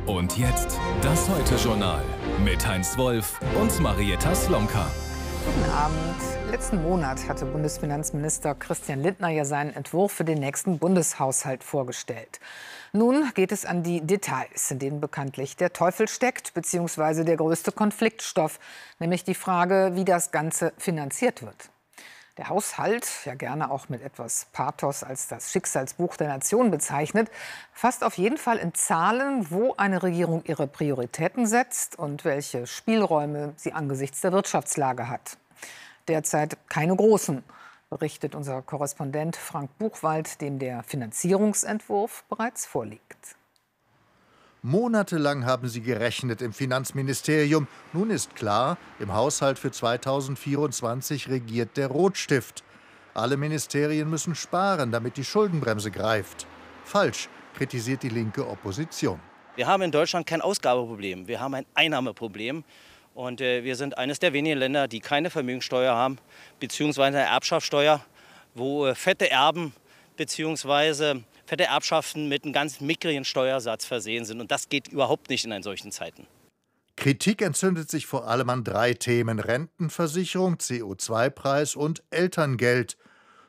Und jetzt das Heute-Journal mit Heinz Wolf und Marietta Slomka. Guten Abend. Letzten Monat hatte Bundesfinanzminister Christian Lindner ja seinen Entwurf für den nächsten Bundeshaushalt vorgestellt. Nun geht es an die Details, in denen bekanntlich der Teufel steckt, beziehungsweise der größte Konfliktstoff, nämlich die Frage, wie das Ganze finanziert wird. Der Haushalt, ja gerne auch mit etwas Pathos als das Schicksalsbuch der Nation bezeichnet, fasst auf jeden Fall in Zahlen, wo eine Regierung ihre Prioritäten setzt und welche Spielräume sie angesichts der Wirtschaftslage hat. Derzeit keine großen, berichtet unser Korrespondent Frank Buchwald, dem der Finanzierungsentwurf bereits vorliegt. Monatelang haben sie gerechnet im Finanzministerium. Nun ist klar, im Haushalt für 2024 regiert der Rotstift. Alle Ministerien müssen sparen, damit die Schuldenbremse greift. Falsch, kritisiert die linke Opposition. Wir haben in Deutschland kein Ausgabeproblem, wir haben ein Einnahmeproblem. Und wir sind eines der wenigen Länder, die keine Vermögenssteuer haben, beziehungsweise eine Erbschaftssteuer, wo fette Erben beziehungsweise fette Erbschaften mit einem ganz mickrigen Steuersatz versehen sind. Und das geht überhaupt nicht in solchen Zeiten. Kritik entzündet sich vor allem an 3 Themen: Rentenversicherung, CO2-Preis und Elterngeld.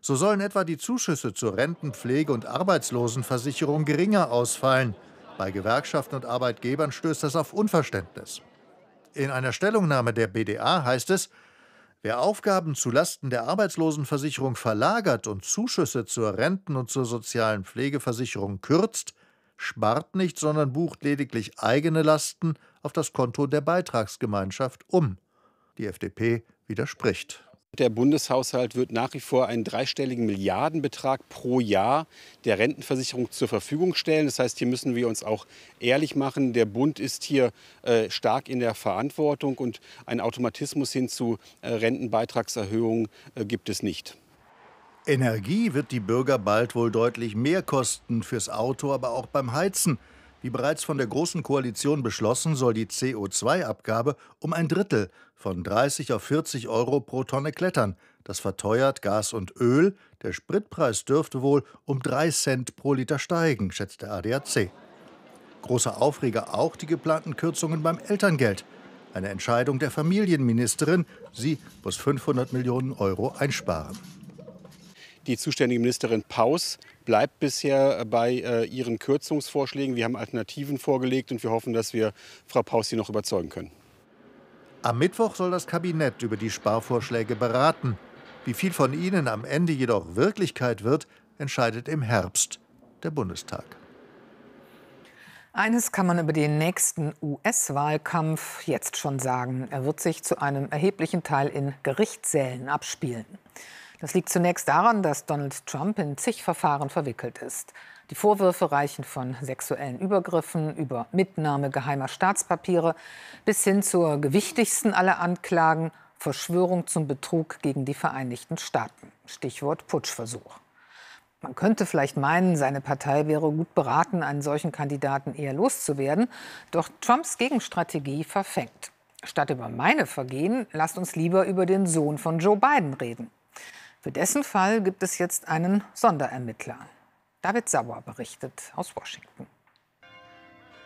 So sollen etwa die Zuschüsse zur Rentenpflege- und Arbeitslosenversicherung geringer ausfallen. Bei Gewerkschaften und Arbeitgebern stößt das auf Unverständnis. In einer Stellungnahme der BDA heißt es: Wer Aufgaben zulasten der Arbeitslosenversicherung verlagert und Zuschüsse zur Renten- und zur sozialen Pflegeversicherung kürzt, spart nicht, sondern bucht lediglich eigene Lasten auf das Konto der Beitragsgemeinschaft um. Die FDP widerspricht. Der Bundeshaushalt wird nach wie vor einen dreistelligen Milliardenbetrag pro Jahr der Rentenversicherung zur Verfügung stellen. Das heißt, hier müssen wir uns auch ehrlich machen. Der Bund ist hier stark in der Verantwortung und ein Automatismus hin zu Rentenbeitragserhöhungen gibt es nicht. Energie wird die Bürger bald wohl deutlich mehr kosten, fürs Auto, aber auch beim Heizen. Wie bereits von der Großen Koalition beschlossen, soll die CO2-Abgabe um ein Drittel von 30 auf 40 Euro pro Tonne klettern. Das verteuert Gas und Öl. Der Spritpreis dürfte wohl um 3 Cent pro Liter steigen, schätzt der ADAC. Großer Aufreger auch die geplanten Kürzungen beim Elterngeld. Eine Entscheidung der Familienministerin. Sie muss 500 Millionen Euro einsparen. Die zuständige Ministerin Paus bleibt bisher bei ihren Kürzungsvorschlägen. Wir haben Alternativen vorgelegt und wir hoffen, dass wir Frau Paus hier noch überzeugen können. Am Mittwoch soll das Kabinett über die Sparvorschläge beraten. Wie viel von ihnen am Ende jedoch Wirklichkeit wird, entscheidet im Herbst der Bundestag. Eines kann man über den nächsten US-Wahlkampf jetzt schon sagen. Er wird sich zu einem erheblichen Teil in Gerichtssälen abspielen. Das liegt zunächst daran, dass Donald Trump in zig Verfahren verwickelt ist. Die Vorwürfe reichen von sexuellen Übergriffen über Mitnahme geheimer Staatspapiere bis hin zur gewichtigsten aller Anklagen, Verschwörung zum Betrug gegen die Vereinigten Staaten. Stichwort Putschversuch. Man könnte vielleicht meinen, seine Partei wäre gut beraten, einen solchen Kandidaten eher loszuwerden. Doch Trumps Gegenstrategie verfängt. Statt über meine Vergehen, lasst uns lieber über den Sohn von Joe Biden reden. Für dessen Fall gibt es jetzt einen Sonderermittler. David Sauer berichtet aus Washington.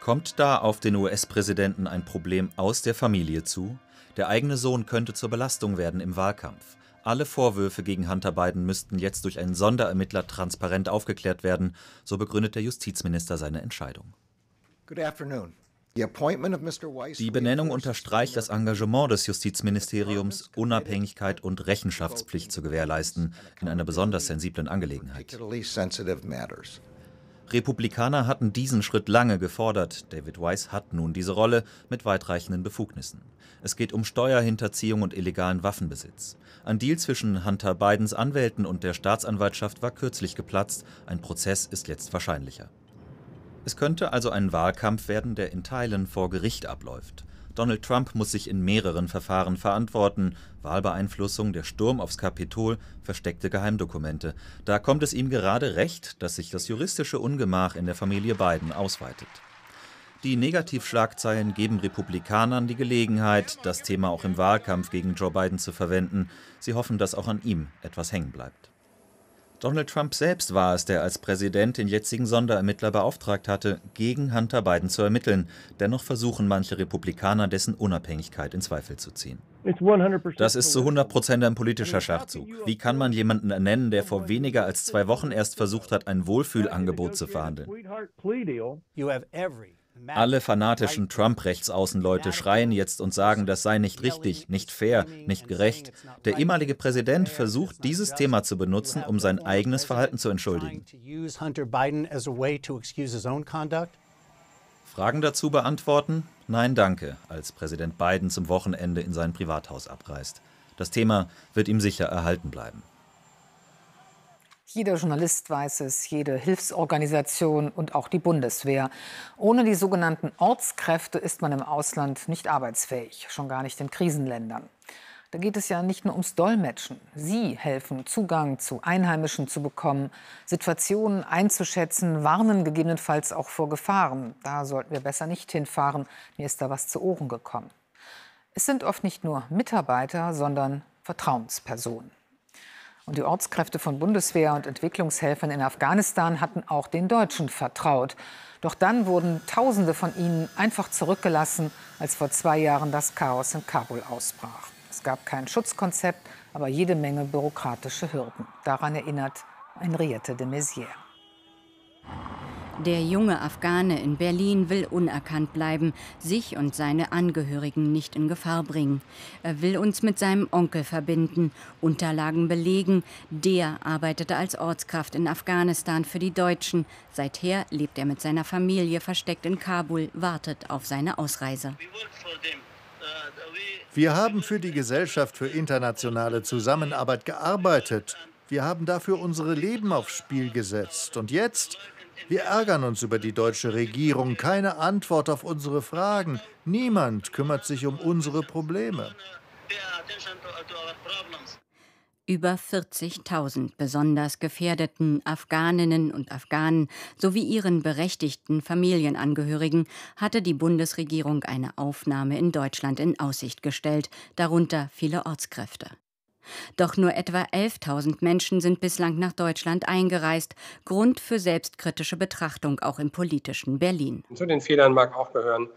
Kommt da auf den US-Präsidenten ein Problem aus der Familie zu? Der eigene Sohn könnte zur Belastung werden im Wahlkampf. Alle Vorwürfe gegen Hunter Biden müssten jetzt durch einen Sonderermittler transparent aufgeklärt werden, so begründet der Justizminister seine Entscheidung. Die Benennung unterstreicht das Engagement des Justizministeriums, Unabhängigkeit und Rechenschaftspflicht zu gewährleisten in einer besonders sensiblen Angelegenheit. Republikaner hatten diesen Schritt lange gefordert. David Weiss hat nun diese Rolle mit weitreichenden Befugnissen. Es geht um Steuerhinterziehung und illegalen Waffenbesitz. Ein Deal zwischen Hunter Bidens Anwälten und der Staatsanwaltschaft war kürzlich geplatzt. Ein Prozess ist jetzt wahrscheinlicher. Es könnte also ein Wahlkampf werden, der in Teilen vor Gericht abläuft. Donald Trump muss sich in mehreren Verfahren verantworten. Wahlbeeinflussung, der Sturm aufs Kapitol, versteckte Geheimdokumente. Da kommt es ihm gerade recht, dass sich das juristische Ungemach in der Familie Biden ausweitet. Die Negativschlagzeilen geben Republikanern die Gelegenheit, das Thema auch im Wahlkampf gegen Joe Biden zu verwenden. Sie hoffen, dass auch an ihm etwas hängen bleibt. Donald Trump selbst war es, der als Präsident den jetzigen Sonderermittler beauftragt hatte, gegen Hunter Biden zu ermitteln. Dennoch versuchen manche Republikaner, dessen Unabhängigkeit in Zweifel zu ziehen. Das ist zu 100% ein politischer Schachzug. Wie kann man jemanden ernennen, der vor weniger als 2 Wochen erst versucht hat, ein Wohlfühlangebot zu verhandeln? Alle fanatischen Trump-Rechtsaußenleute schreien jetzt und sagen, das sei nicht richtig, nicht fair, nicht gerecht. Der ehemalige Präsident versucht, dieses Thema zu benutzen, um sein eigenes Verhalten zu entschuldigen. Fragen dazu beantworten? Nein, danke, als Präsident Biden zum Wochenende in sein Privathaus abreist. Das Thema wird ihm sicher erhalten bleiben. Jeder Journalist weiß es, jede Hilfsorganisation und auch die Bundeswehr. Ohne die sogenannten Ortskräfte ist man im Ausland nicht arbeitsfähig, schon gar nicht in Krisenländern. Da geht es ja nicht nur ums Dolmetschen. Sie helfen, Zugang zu Einheimischen zu bekommen, Situationen einzuschätzen, warnen gegebenenfalls auch vor Gefahren. Da sollten wir besser nicht hinfahren, mir ist da was zu Ohren gekommen. Es sind oft nicht nur Mitarbeiter, sondern Vertrauenspersonen. Und die Ortskräfte von Bundeswehr und Entwicklungshelfern in Afghanistan hatten auch den Deutschen vertraut. Doch dann wurden Tausende von ihnen einfach zurückgelassen, als vor 2 Jahren das Chaos in Kabul ausbrach. Es gab kein Schutzkonzept, aber jede Menge bürokratische Hürden. Daran erinnert Henriette de Maizière. Der junge Afghane in Berlin will unerkannt bleiben, sich und seine Angehörigen nicht in Gefahr bringen. Er will uns mit seinem Onkel verbinden, Unterlagen belegen. Der arbeitete als Ortskraft in Afghanistan für die Deutschen. Seither lebt er mit seiner Familie versteckt in Kabul, wartet auf seine Ausreise. Wir haben für die Gesellschaft für internationale Zusammenarbeit gearbeitet. Wir haben dafür unsere Leben aufs Spiel gesetzt. Und jetzt? Wir ärgern uns über die deutsche Regierung. Keine Antwort auf unsere Fragen. Niemand kümmert sich um unsere Probleme. Über 40.000 besonders gefährdeten Afghaninnen und Afghanen sowie ihren berechtigten Familienangehörigen hatte die Bundesregierung eine Aufnahme in Deutschland in Aussicht gestellt, darunter viele Ortskräfte. Doch nur etwa 11.000 Menschen sind bislang nach Deutschland eingereist. Grund für selbstkritische Betrachtung auch im politischen Berlin. Zu den Fehlern mag auch gehören,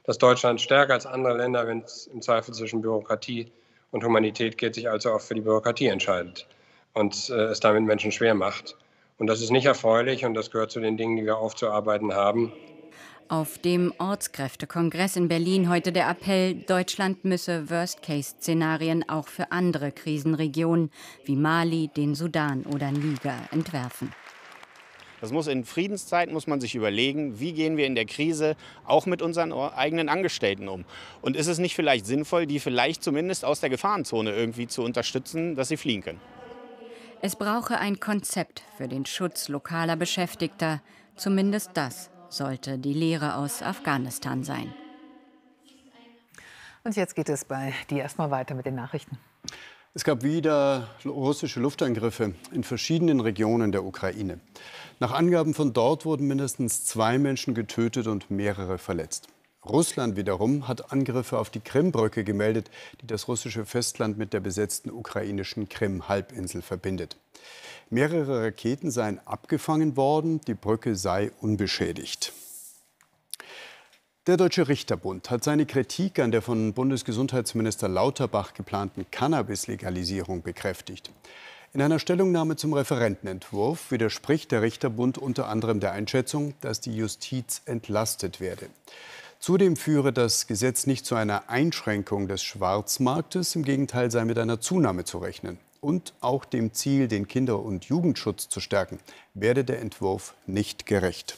dass Deutschland stärker als andere Länder, wenn es im Zweifel zwischen Bürokratie und Humanität geht, sich allzu oft für die Bürokratie entscheidet und es damit Menschen schwer macht. Und das ist nicht erfreulich und das gehört zu den Dingen, die wir aufzuarbeiten haben. Auf dem Ortskräftekongress in Berlin heute der Appell, Deutschland müsse Worst-Case-Szenarien auch für andere Krisenregionen wie Mali, den Sudan oder Niger entwerfen. Das muss in Friedenszeiten, muss man sich überlegen, wie gehen wir in der Krise auch mit unseren eigenen Angestellten um. Und ist es nicht vielleicht sinnvoll, die vielleicht zumindest aus der Gefahrenzone irgendwie zu unterstützen, dass sie fliehen können? Es brauche ein Konzept für den Schutz lokaler Beschäftigter, zumindest das sollte die Lehre aus Afghanistan sein. Und jetzt geht es bei dir erstmal weiter mit den Nachrichten. Es gab wieder russische Luftangriffe in verschiedenen Regionen der Ukraine. Nach Angaben von dort wurden mindestens 2 Menschen getötet und mehrere verletzt. Russland wiederum hat Angriffe auf die Krimbrücke gemeldet, die das russische Festland mit der besetzten ukrainischen Krim-Halbinsel verbindet. Mehrere Raketen seien abgefangen worden, die Brücke sei unbeschädigt. Der Deutsche Richterbund hat seine Kritik an der von Bundesgesundheitsminister Lauterbach geplanten Cannabis-Legalisierung bekräftigt. In einer Stellungnahme zum Referentenentwurf widerspricht der Richterbund unter anderem der Einschätzung, dass die Justiz entlastet werde. Zudem führe das Gesetz nicht zu einer Einschränkung des Schwarzmarktes, im Gegenteil sei mit einer Zunahme zu rechnen. Und auch dem Ziel, den Kinder- und Jugendschutz zu stärken, werde der Entwurf nicht gerecht.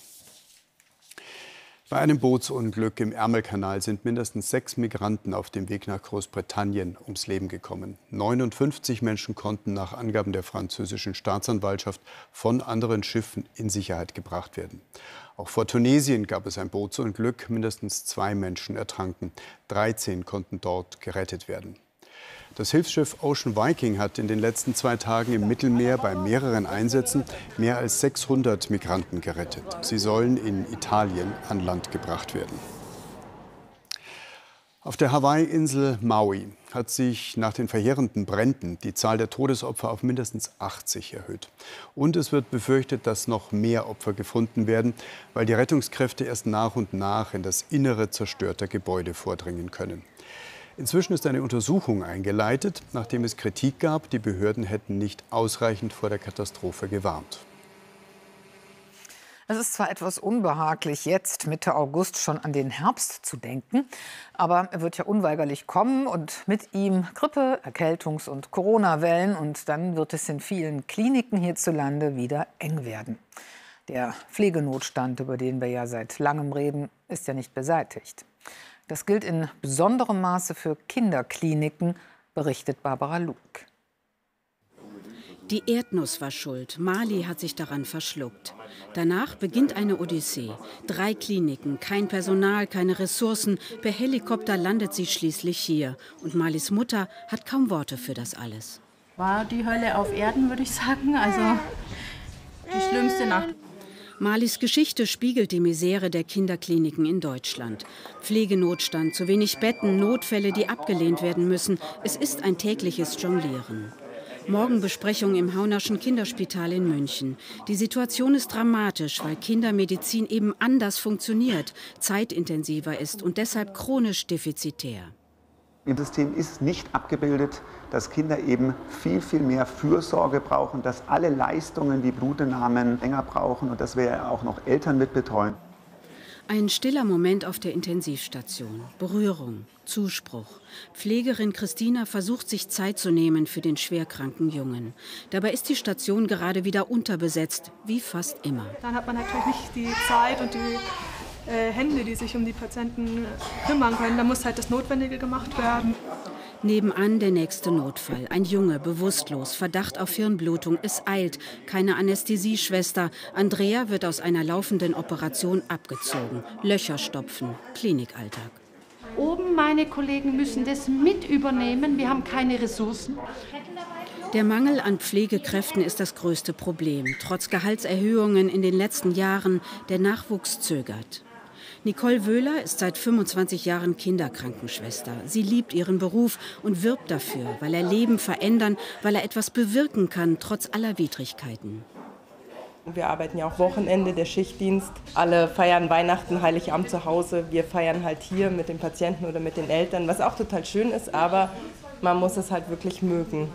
Bei einem Bootsunglück im Ärmelkanal sind mindestens 6 Migranten auf dem Weg nach Großbritannien ums Leben gekommen. 59 Menschen konnten nach Angaben der französischen Staatsanwaltschaft von anderen Schiffen in Sicherheit gebracht werden. Auch vor Tunesien gab es ein Bootsunglück. Mindestens 2 Menschen ertranken. 13 konnten dort gerettet werden. Das Hilfsschiff Ocean Viking hat in den letzten 2 Tagen im Mittelmeer bei mehreren Einsätzen mehr als 600 Migranten gerettet. Sie sollen in Italien an Land gebracht werden. Auf der Hawaii-Insel Maui hat sich nach den verheerenden Bränden die Zahl der Todesopfer auf mindestens 80 erhöht. Und es wird befürchtet, dass noch mehr Opfer gefunden werden, weil die Rettungskräfte erst nach und nach in das Innere zerstörter Gebäude vordringen können. Inzwischen ist eine Untersuchung eingeleitet, nachdem es Kritik gab, die Behörden hätten nicht ausreichend vor der Katastrophe gewarnt. Es ist zwar etwas unbehaglich, jetzt Mitte August schon an den Herbst zu denken, aber er wird ja unweigerlich kommen und mit ihm Grippe-, Erkältungs- und Corona-Wellen. Und dann wird es in vielen Kliniken hierzulande wieder eng werden. Der Pflegenotstand, über den wir ja seit langem reden, ist ja nicht beseitigt. Das gilt in besonderem Maße für Kinderkliniken, berichtet Barbara Luck. Die Erdnuss war schuld. Mali hat sich daran verschluckt. Danach beginnt eine Odyssee. 3 Kliniken, kein Personal, keine Ressourcen. Per Helikopter landet sie schließlich hier. Und Malis Mutter hat kaum Worte für das alles. War die Hölle auf Erden, würde ich sagen. Also die schlimmste Nacht. Malis Geschichte spiegelt die Misere der Kinderkliniken in Deutschland. Pflegenotstand, zu wenig Betten, Notfälle, die abgelehnt werden müssen. Es ist ein tägliches Jonglieren. Morgen Besprechung im Haunerschen Kinderspital in München. Die Situation ist dramatisch, weil Kindermedizin eben anders funktioniert, zeitintensiver ist und deshalb chronisch defizitär. Im System ist nicht abgebildet, dass Kinder eben viel, viel mehr Fürsorge brauchen, dass alle Leistungen wie Blutentnahmen länger brauchen und dass wir auch noch Eltern mitbetreuen. Ein stiller Moment auf der Intensivstation. Berührung, Zuspruch. Pflegerin Christina versucht, sich Zeit zu nehmen für den schwerkranken Jungen. Dabei ist die Station gerade wieder unterbesetzt, wie fast immer. Dann hat man natürlich nicht die Zeit und die Hände, die sich um die Patienten kümmern können. Da muss halt das Notwendige gemacht werden. Nebenan der nächste Notfall. Ein Junge, bewusstlos, Verdacht auf Hirnblutung. Es eilt. Keine Anästhesieschwester. Andrea wird aus einer laufenden Operation abgezogen. Löcher stopfen. Klinikalltag. Oben, meine Kollegen müssen das mit übernehmen. Wir haben keine Ressourcen. Der Mangel an Pflegekräften ist das größte Problem. Trotz Gehaltserhöhungen in den letzten Jahren, der Nachwuchs zögert. Nicole Wöhler ist seit 25 Jahren Kinderkrankenschwester. Sie liebt ihren Beruf und wirbt dafür, weil er Leben verändern, weil er etwas bewirken kann, trotz aller Widrigkeiten. Wir arbeiten ja auch Wochenende, der Schichtdienst. Alle feiern Weihnachten, Heiligabend zu Hause. Wir feiern halt hier mit den Patienten oder mit den Eltern, was auch total schön ist, aber man muss es halt wirklich mögen.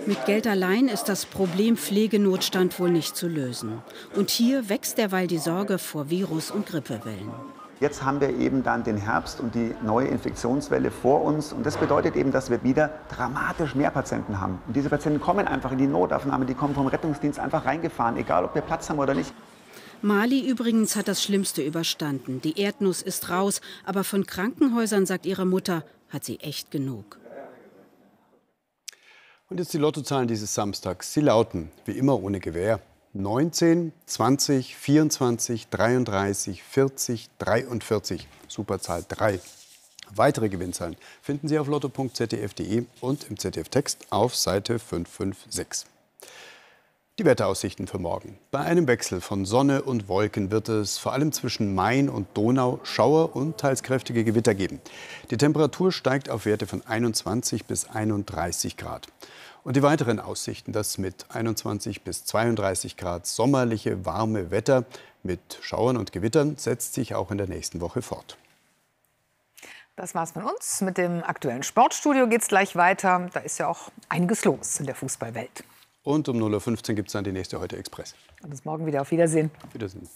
Mit Geld allein ist das Problem Pflegenotstand wohl nicht zu lösen. Und hier wächst derweil die Sorge vor Virus- und Grippewellen. Jetzt haben wir eben dann den Herbst und die neue Infektionswelle vor uns. Und das bedeutet eben, dass wir wieder dramatisch mehr Patienten haben. Und diese Patienten kommen einfach in die Notaufnahme, die kommen vom Rettungsdienst einfach reingefahren, egal ob wir Platz haben oder nicht. Mali übrigens hat das Schlimmste überstanden. Die Erdnuss ist raus, aber von Krankenhäusern, sagt ihre Mutter, hat sie echt genug. Und jetzt die Lottozahlen dieses Samstags. Sie lauten, wie immer ohne Gewähr, 19, 20, 24, 33, 40, 43. Superzahl 3. Weitere Gewinnzahlen finden Sie auf lotto.zdf.de und im ZDF-Text auf Seite 556. Die Wetteraussichten für morgen. Bei einem Wechsel von Sonne und Wolken wird es vor allem zwischen Main und Donau Schauer und teils kräftige Gewitter geben. Die Temperatur steigt auf Werte von 21 bis 31 Grad. Und die weiteren Aussichten, das mit 21 bis 32 Grad sommerliche, warme Wetter mit Schauern und Gewittern, setzt sich auch in der nächsten Woche fort. Das war's von uns. Mit dem aktuellen Sportstudio geht's gleich weiter. Da ist ja auch einiges los in der Fußballwelt. Und um 0:15 Uhr gibt es dann die nächste Heute Express. Und bis morgen wieder. Auf Wiedersehen. Auf Wiedersehen.